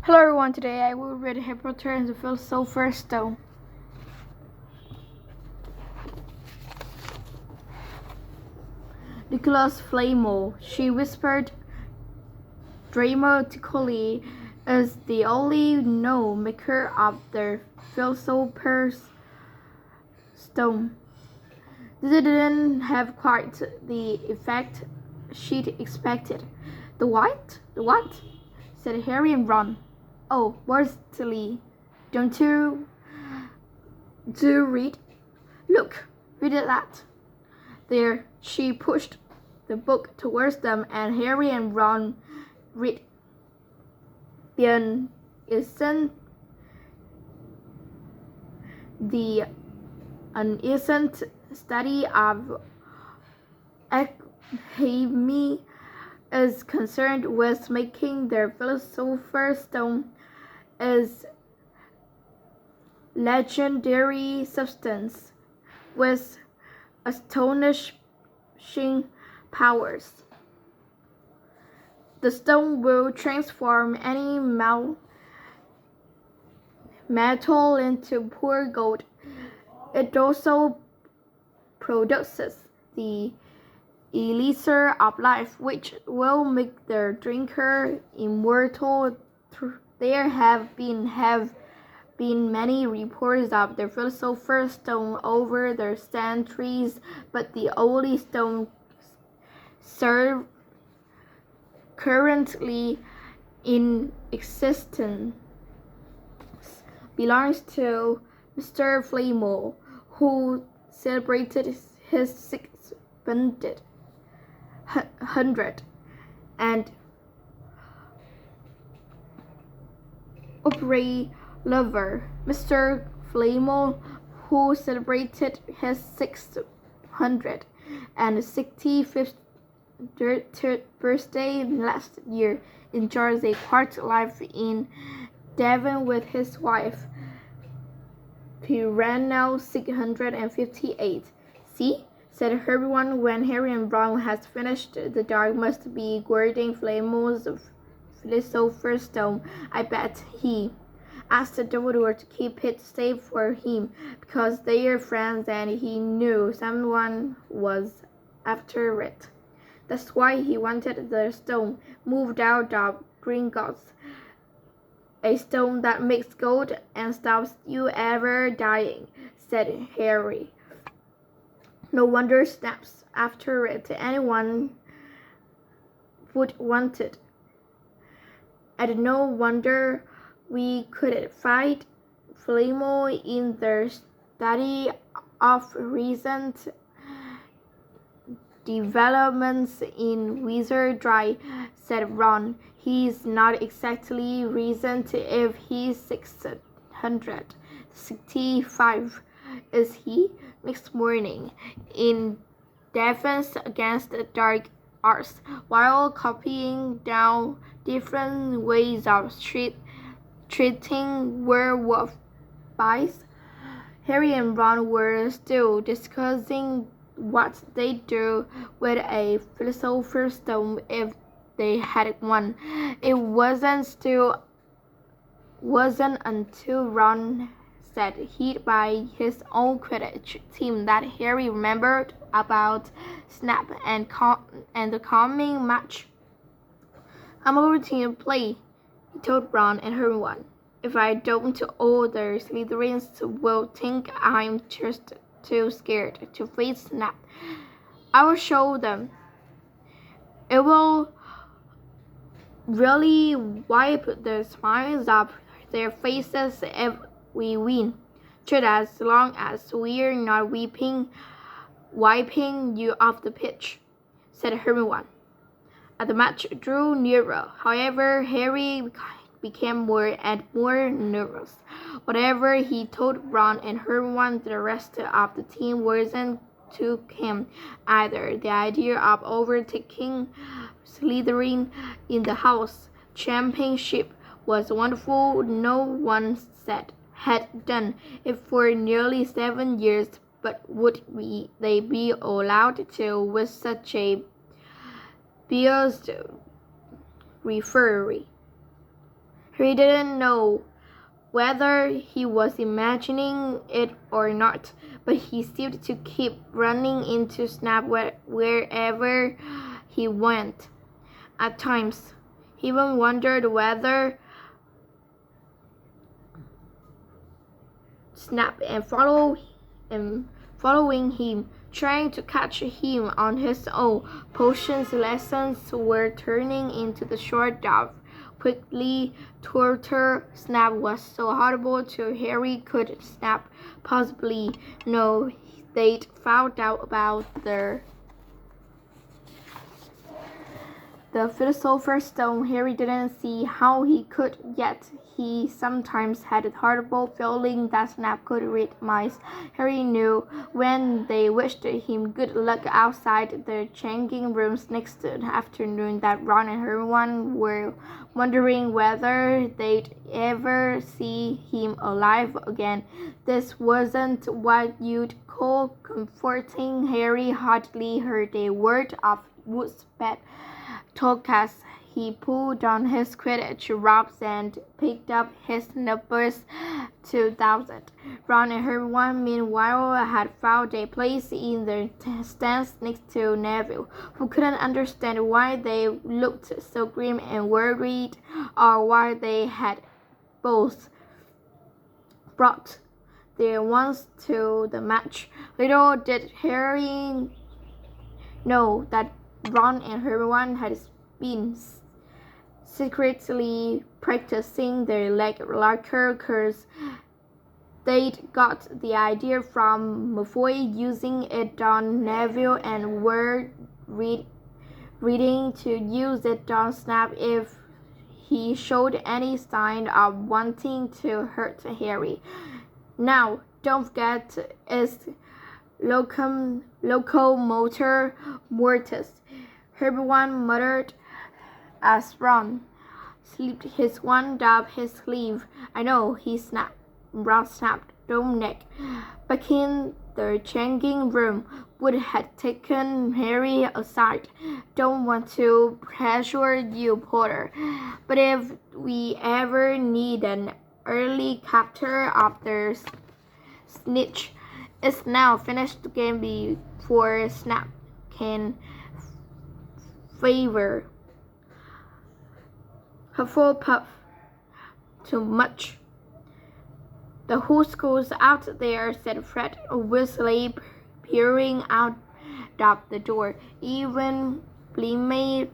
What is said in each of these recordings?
Hello everyone, today I will read Harry Potter and the Philosopher's Stone. Nicholas Flamel, she whispered dramatically, is the only known maker of the Philosopher's Stone. This didn't have quite the effect she'd expected. The what? The what? Said Harry and Ron. Oh, Worsley, don't you do read? Look, read that. There, she pushed the book towards them, and Harry and Ron read. An isn't study of alchemy is concerned with making their Philosopher's Stone is legendary substance with astonishing powers. The stone will transform any metal into pure gold. It also produces the elixir of life, which will make the drinker immortal. There have been many reports of the Philosopher's Stone over the centuries, but the only stone currently in existence belongs to Mr. Flamel, who celebrated his 600th and opera lover. Mr. Flamel, who celebrated his 665th birthday last year, enjoys a quiet life in Devon with his wife, Perennial 658. See? Said everyone when Harry and Ron had finished. The dog must be guarding Flamel's Philosopher's Stone. I bet he asked Dumbledore to keep it safe for him, because they are friends and he knew someone was after it. That's why he wanted the stone moved out of Gringotts. A stone that makes gold and stops you ever dying, said Harry. No wonder snaps after it. Anyone would want it. And no wonder we could fight Flamel in the study of recent developments in wizardry, said Ron. He's not exactly recent if he's 665, is he? Next morning, in defense against the dark arts, while copying down different ways of treating werewolf bites, Harry and Ron were still discussing what they'd do with a Philosopher's Stone if they had one. It wasn't until Ron said he'd buy his own Quidditch team that Harry remembered about Snap and the coming match. I'm over to play, he told Ron and Hermione. If I don't, all the Slytherins will think I'm just too scared to face Snap. I will show them. It will really wipe the smiles off their faces if we win. Just as long as we're not wiping you off the pitch, said Hermione. As the match drew nearer, however, Harry became more and more nervous. Whatever he told Ron and Hermione, the rest of the team wasn't to him either. The idea of overtaking Slytherin in the house championship was wonderful. No one had done it for nearly 7 years, but would they be allowed to with such a biased referee? He didn't know whether he was imagining it or not, but he seemed to keep running into Snap wherever he went. At times, he even wondered whether Snap and following him, trying to catch him on his own. Potions lessons were turning into the short dove. Quickly, torture Snap was so horrible to Harry. Could Snap possibly know they'd found out about the Philosopher's Stone? Harry didn't see how he could, yet he sometimes had a horrible feeling that Snap could read minds. Harry knew when they wished him good luck outside the changing rooms next afternoon that Ron and Hermione were wondering whether they'd ever see him alive again. This wasn't what you'd call comforting. Harry hardly heard a word of Wood's bad talk as he pulled on his Quidditch robes and picked up his numbers 2000. Ron and Hermione, meanwhile, had found a place in the stands next to Neville, who couldn't understand why they looked so grim and worried, or why they had both brought their wands to the match. Little did Harry know that Ron and Hermione had been secretly practicing their lacquer curse. They'd got the idea from Malfoy, using it on Neville, and were reading to use it on Snap if he showed any sign of wanting to hurt Harry. Now, don't forget, it's locomotor mortis, Hermione muttered as Ron slipped his wand up his sleeve. I know, he snapped. Ron snapped. Dominic, back in the changing room, Wood had taken Harry aside. Don't want to pressure you, Potter, but if we ever need an early capture of the snitch, it's now. Finish the game before Snap can favor Hufflepuff too much. The whole school's out there, said Fred Weasley, peering out of the door. Even Blimey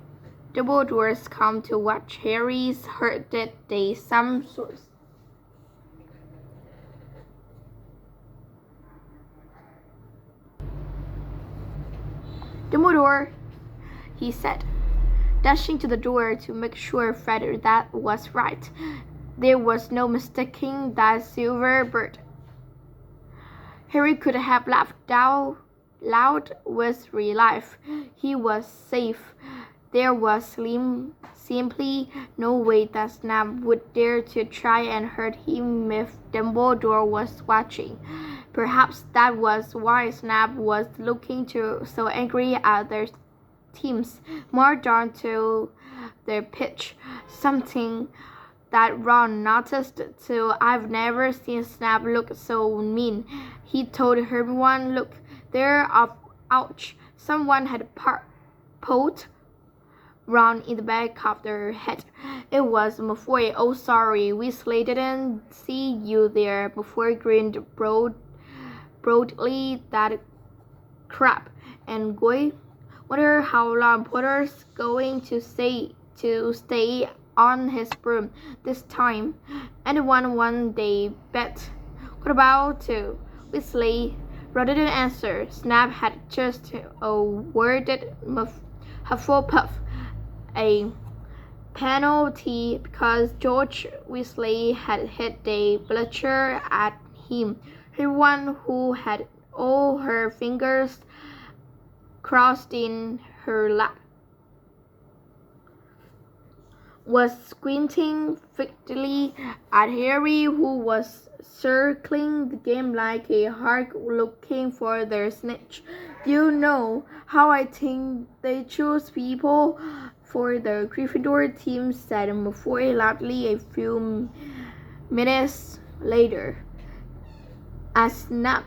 Dumbledore's come to watch. Harry's heard that they some source. Dumbledore, he said, dashing to the door to make sure Fred that was right. There was no mistaking that silver bird. Harry could have laughed out loud with relief. He was safe. There was simply no way that Snap would dare to try and hurt him if Dumbledore was watching. Perhaps that was why Snap was looking so angry at their teams, more drawn to their pitch. Something that Ron noticed too. I've never seen Snap look so mean. He told Hermione, look, there, ouch. Someone had poked Ron in the back of their head. It was Malfoy. Oh, sorry, Weasley didn't see you there. Malfoy grinned broadly. That crap. And Goy, wonder how long Potter's going to stay on his broom this time. Anyone one day bet. What about Weasley? Ron didn't answer. Snap had just awarded Hufflepuff a penalty because George Weasley had hit a bludger at him. Everyone who had all her fingers crossed in her lap was squinting fixedly at Harry, who was circling the game like a hawk looking for their snitch. Do you know how I think they choose people for the Gryffindor team, said Malfoy loudly a few minutes later. As Snap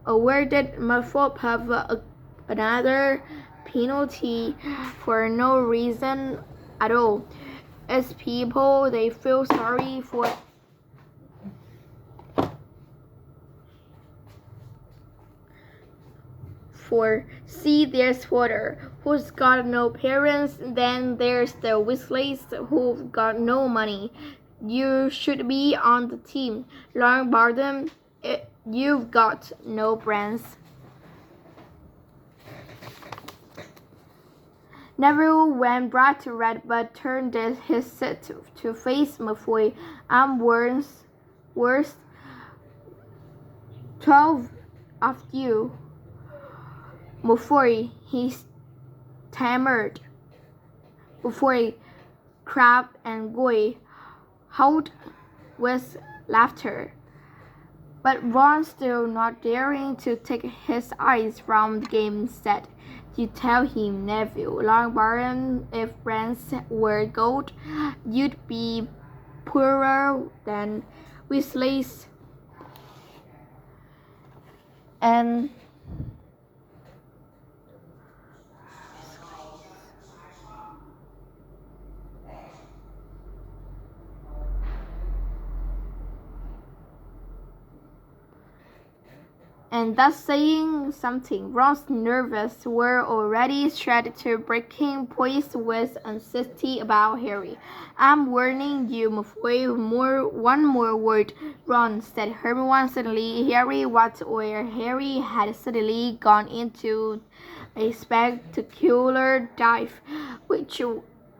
awarded Hufflepuff another penalty for no reason at all. As people, they feel sorry see, there's Potter, who's got no parents, then there's the Weasleys, who've got no money. You should be on the team. Longbottom, you've got no brains. Neville went bright red but turned his head to face Malfoy. I'm worth 12 of you. Malfoy, he stammered. Malfoy, Crabbe and Goyle howled with laughter. But Ron, still not daring to take his eyes from the game, said, "You tell him, Neville, Longbottom, if brains were gold, you'd be poorer than Weasleys." And thus saying something, Ron's nerves were already stretched to breaking point with anxiety about Harry. "I'm warning you, Malfoy, one more word, Ron," said Hermione suddenly. Harry was where Harry had suddenly gone into a spectacular dive, which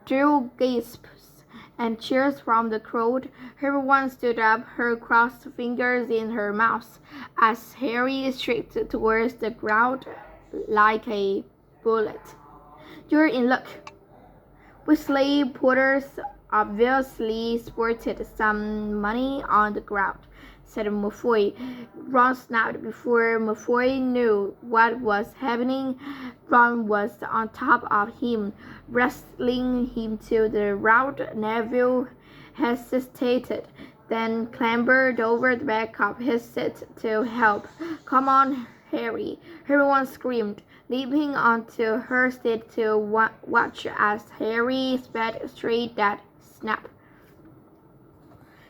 drew gasps and cheers from the crowd. Hermione stood up, her crossed fingers in her mouth, as Harry streaked towards the ground like a bullet. "You're in luck." Weasley Potters obviously sported some money on the ground, said Malfoy. Ron snapped before Malfoy knew what was happening. Ron was on top of him, wrestling him to the ground. Neville hesitated, then clambered over the back of his seat to help. "Come on, Harry," Hermione screamed, leaping onto her seat to watch as Harry sped straight at Snap.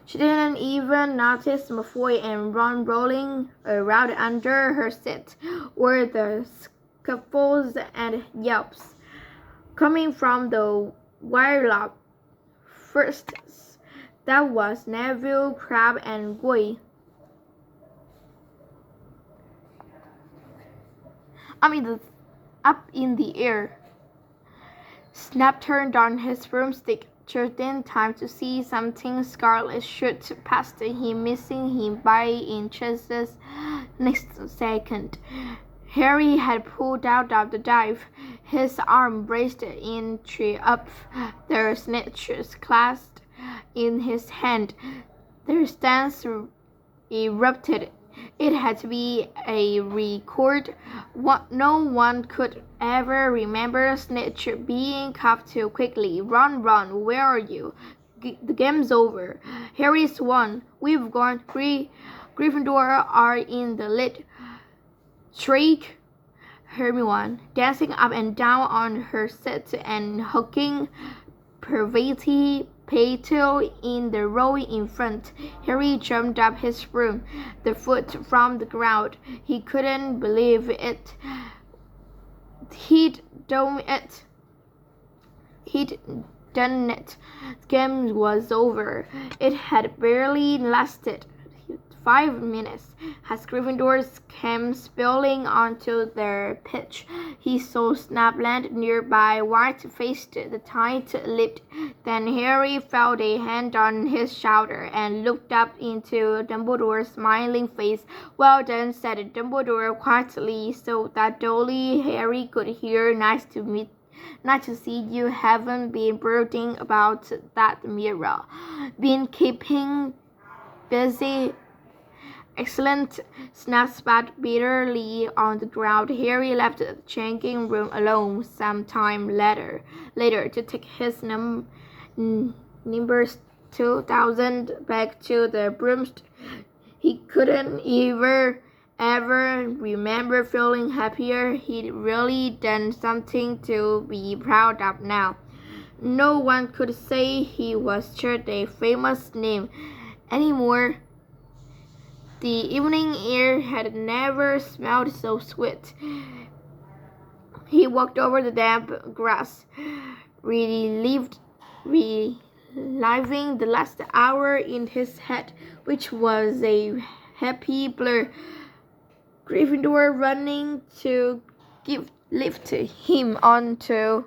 She didn't even notice Malfoy and Ron rolling around under her seat, or the scuffles and yelps coming from the wirelop. First, that was Neville, Crabbe, and Goyle. Up in the air. Snap turned on his broomstick just in time to see something scarlet shoot past him, missing him by inches. Next second, Harry had pulled out of the dive, his arm braced in up, the snitches clasped in his hand. Their stance erupted. It had to be a record. No one could ever remember Snitch being cuffed too quickly. "Run, where are you? The game's over." Harry's won. "We've gone. Gryffindor are in the lead." Shriek Hermione, dancing up and down on her seat and hugging Pervati Patel in the row in front. Harry jumped up his broom, the foot from the ground. He couldn't believe it. He'd done it. The game was over. It had barely lasted 5 minutes as Gryffindors came spilling onto their pitch. He saw Snap land nearby, white-faced, the tight-lipped. Then Harry felt a hand on his shoulder and looked up into Dumbledore's smiling face. "Well done," said Dumbledore quietly so that only Harry could hear. Nice to see you haven't been brooding about that mirror. Been keeping busy Excellent, snapped Spot bitterly on the ground. Harry left the changing room alone some time later to take his number 2000 back to the broomstick. He couldn't ever remember feeling happier. He'd really done something to be proud of now. No one could say he was just a famous name anymore. The evening air had never smelled so sweet. He walked over the damp grass, reliving the last hour in his head, which was a happy blur. Gryffindor running to lift him onto